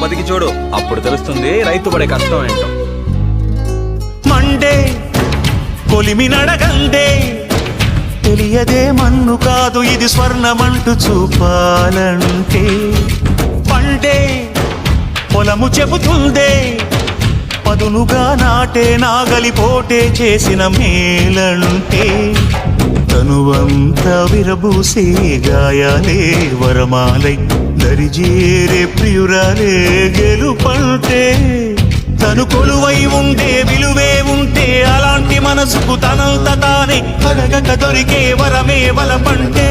బతికి చూడు, అప్పుడు తెలుస్తుంది రైతు పడే కష్టం ఏంటో. మండే కొలిమి నడగండే, తెలియదే మన్ను కాదు ఇది స్వర్ణమంటూ చూపాలంటే. పండే పొలము చెబుతుందే, పదునుగా నాటే నాగలి పోటే చేసిన మేలంటే. తనువంతా విరబూసే గాయాలే వరమాలై దరిజేరే ప్రియురాలే గెలుపంటే. తను కొలువై ఉండే విలువే ఉంటే అలాంటి మనసుకు తనంత తానే అడగక దొరికే వరమే వలపంటే.